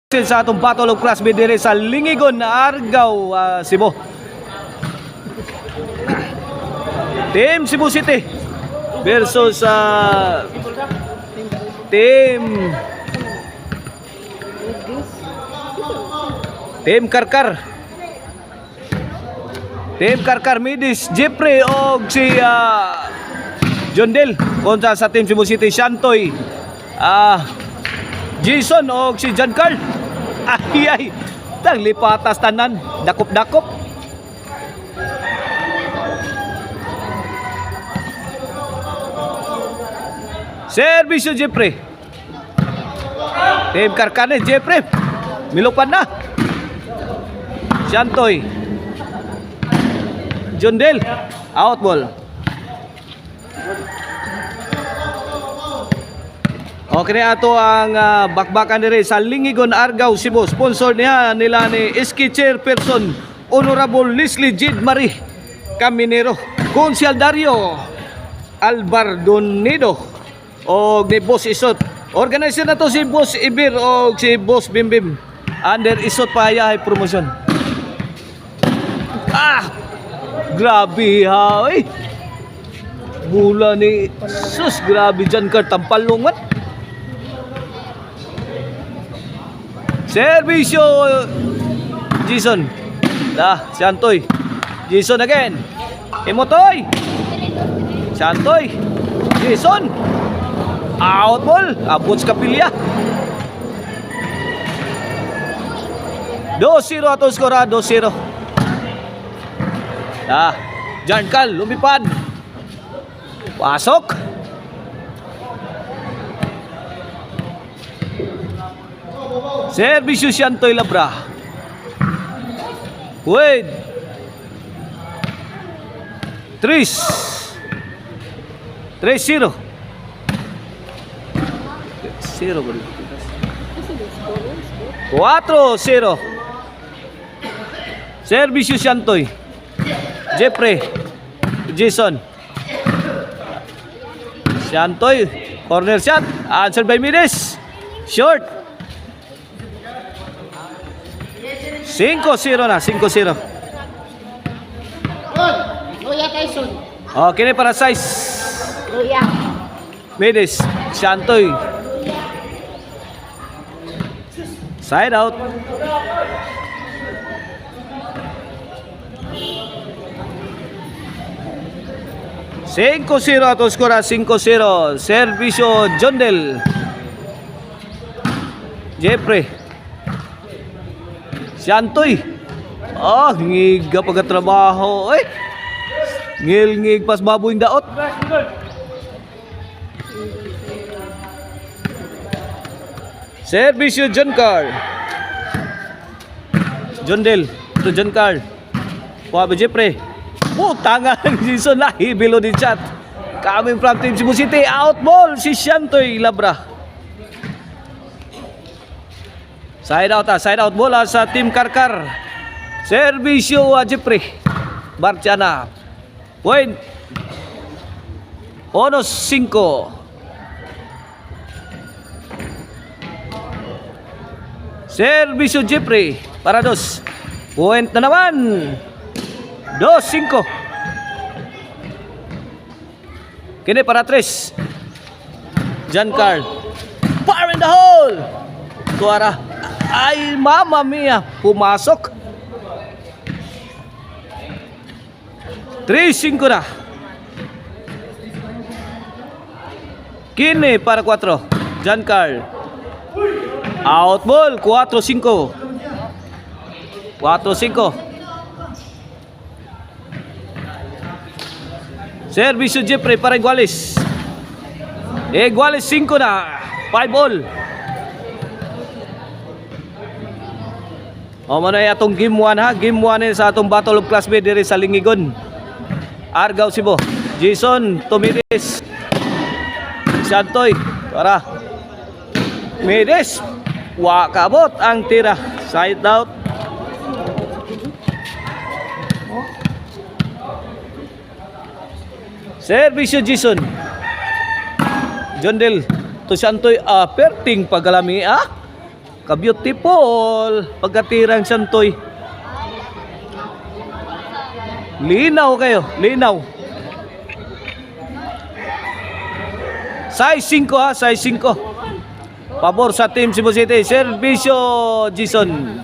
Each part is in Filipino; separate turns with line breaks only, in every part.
Sa atong Battle of Class B dire sa Lingigon, Argao, Cebu. Team Cebu City versus Team Karkar. Team Karkar Midis, Jeffrey o si John Del kontra sa Team Cebu City, Shantoy, Jason o si John Carl. Ay, taglipatas tanan, dakop-dakop. Servisyo Jeffrey. Team Karkane, Jeffrey. Milupan na. Shantoy. John Del. Out ball. Okay na ato ang bakbakan dire sa Lingigon, Argao, Cebu. Sponsor niya nila ni SK Chairperson Honorable Leslie Jid Marie Caminero, Konsyal Dario Albardonido o ni Boss Isot. Organizer na to si Boss Ibir o si Boss Bimbim. Under Isot payahay promotion. Grabe ha. Bula ni sus, grabe dyan ka tampalungan. Servisyo Jason. Shantoy. Jason again. Emotoy. Shantoy. Jason. Out ball. Abot sa kapilya. 2-0 ato skora. 2-0. Jarnkal lumipad. Pasok. Servisyo Shantoy Labra. Wait. 3-0. 4-0. Servisyo Shantoy. Jeffrey. Jason. Shantoy. Corner shot. Answered by Mides. Short. 5-0 na. 5-0.
Luya Tyson.
Okay na para size.
Luya.
Mides. Shantoy. Side out. Cinco zero ato skora. 5-0. Servisyo Jondel. Jeffrey. Shantoy. Ngiga pagkatrabaho. Ngil pas baboy daot. Servisyo John Carl. John Del to John Carl. Kuha Jeffrey. Tangan ng Jason lahi below the chat. Coming from Team Cebu City. Out ball si Shantoy Labra. Side out bola sa Team Karkar. Servisyo Jeffrey Barciana. Point. 1-5. Servisyo Jeffrey para 2. Point na naman. 2-5. Kini para 3. John Carl. Fire in the hole. Tuara. Ay, mama mia. Pumasok. 3-5 na. Kini para 4. John Carl. Out ball. 4-5. 4-5. Servisyo Jeffrey para Iguales. Iguales 5 na. 5 ball. Mano atong game 1 ha. Game 1 sa atong Battle of Class B dire sa Lingigon, Argao, Cebu. Jason Tomides. Shantoy. Para. Mides. Kabot ang tira. Side out. Servisyo Jason. John Del to Shantoy. Perting pagalami Ka-beautiful. Pagkatirang Santoy. Linaw kayo. Linaw. Size 5 ha. Size 5. Pabor sa Team Cebu City. Servisyo Jason.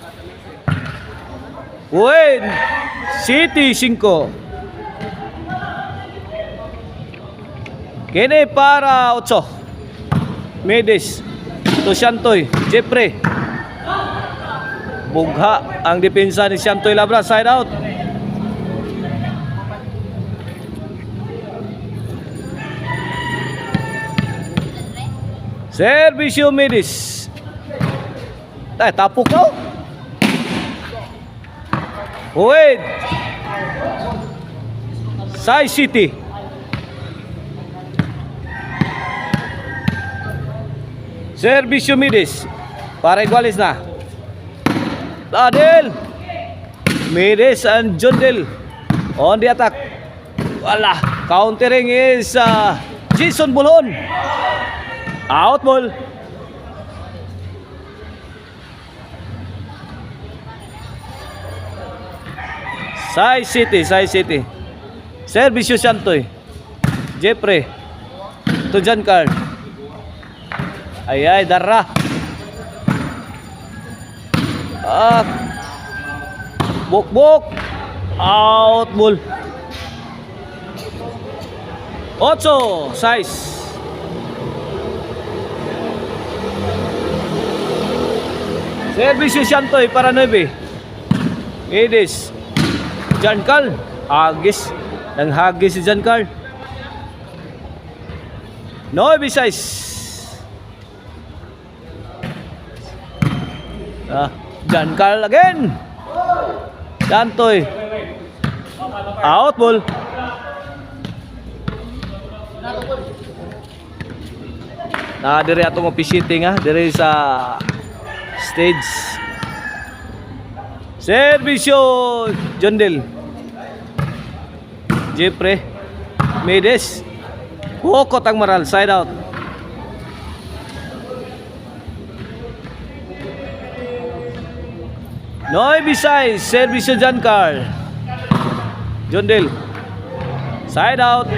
Win. City 5. Kini para 8. Medis. To Santoy. Jeffrey. Bugha ang depensa ni Santoy Labra. Side out. Servisyo Medis. Tapok ka. Wait. Sai City. Servisyo Medis. Para igualis na. Adel. Medis and John Del on the attack. Wala. Countering is Jason Bulon. Out ball. Sai City. Servisyo Santoy. Jeffrey. To John Carl. Ay, Darra. Buk. Out ball. 8. Size. Servisyo Santoy para 9. Edis. John Carl. Hagis. Nang hagis si John Carl. 9 size. John Carl again. Santoy. Out ball. Diri atong officiating diri sa stage. Servisyo John Del. Jeffrey. Medes. Hukot ang maral. Side out. Noy Bisay. Servisyo John Carl. John Del. Side out.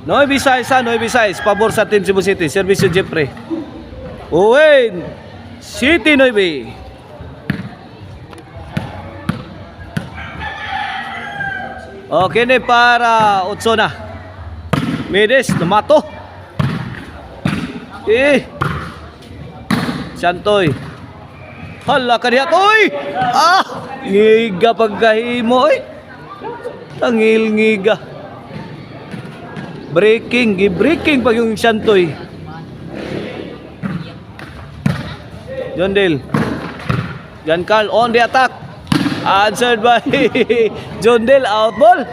Noy Bisay, pabor sa Team Cebu City. Servisyo Jeffrey. Uwin. City Noy. Okay na para 8 na. Medes, namato. Santoy. Hala kaniyat. Uy! Ngiga pagkahimo. Tangil ngiga. Breaking pag yung Santoy. John Del. John Carl on the attack. Answered by John Del. Out ball.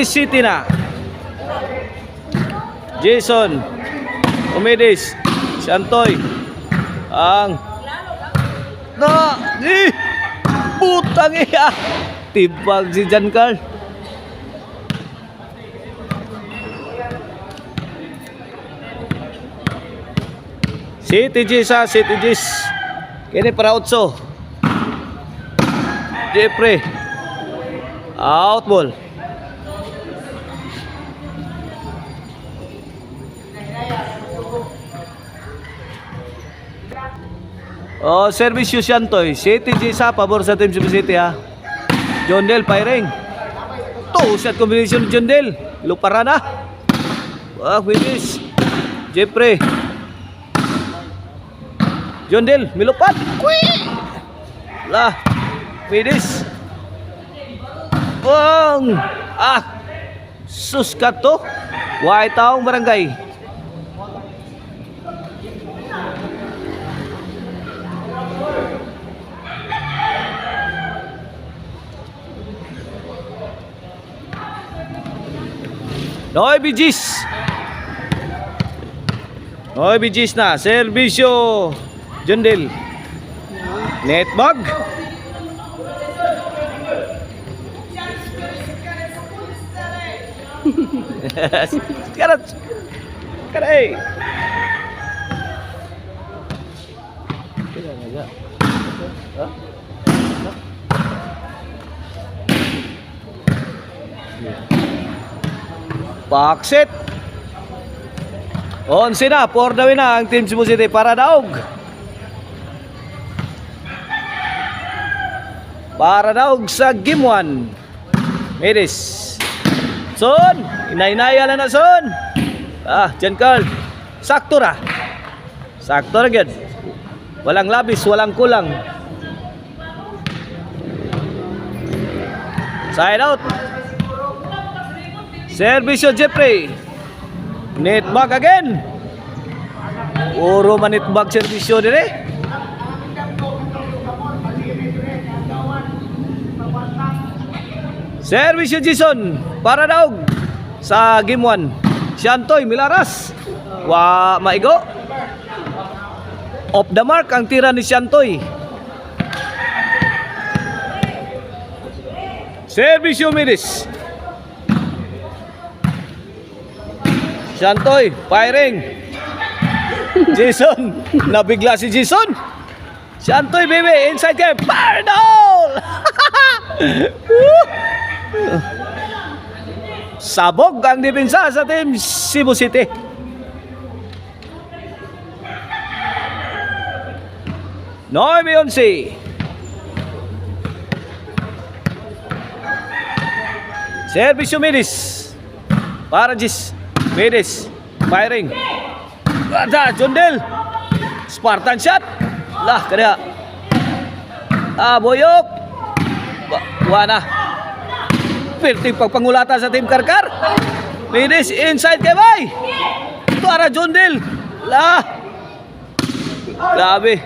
City na. Jason Umedis. Santoy. Ang putang iya. Tibag si John Carl. City Gis. Kini para 8. Jeffrey. Out ball. Servisyo Santoy. City Gis pabor sa Team Cebu City John Del firing. 2-shot combination John Del. Lupara na. Finish. Jeffrey. John Del, milupat. Finish. Suskat to. Why taong barangay. Noy Bijis. Oy, bijis na. Servisyo. Jundel. Netbag. Karat. Karay. Paksit. 11 na, 4 na win na ang Team Cebu City para daog. Para daog sa game 1. Medis. Son, inay-inaya na son. Jan Carl. Sakto ra. Sakto ra gyud. Walang labis, walang kulang. Side out. Servisyo Jeffrey. Netbag again. Puro manitbag servisyo dire. Servisyo Jason para daog sa game 1. Siantoy Milaras. Wa maigo. Off the mark ang tira ni Siantoy. Servisyo Miris. Siantoy, firing. Jason, nabigla si Jason. Siantoy, baby, inside game. Pardol! Sabog ang depensa sa Team Cebu City. Noy Beyonce. Servisyo Midis. Para Jis. Midis. Firing. Ada Jundel. Spartan shot. Lah kada. Boyok. Wana. Perting pagpangulatan sa Team Karkar. Midis inside kay bay. Para Jundel. Lah. Grabe.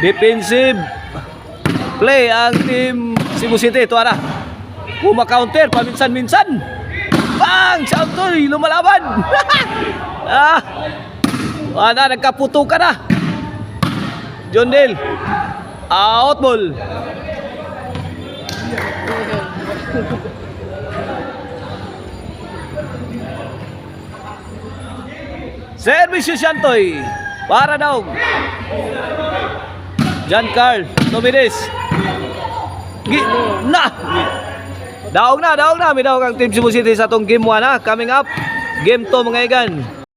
Defensive play ang Team Cebu City. Ito na. Puma-counter paminsan-minsan. Bang! Siantoy lumalaban. Nagkaputukan na. Jundel. Out ball. Servisyo Siantoy. Para daw. Jan Carl Tomides. Daog na. May daog ang Team Cebu City sa tong game 1 ha. Coming up, game 2 mga igan.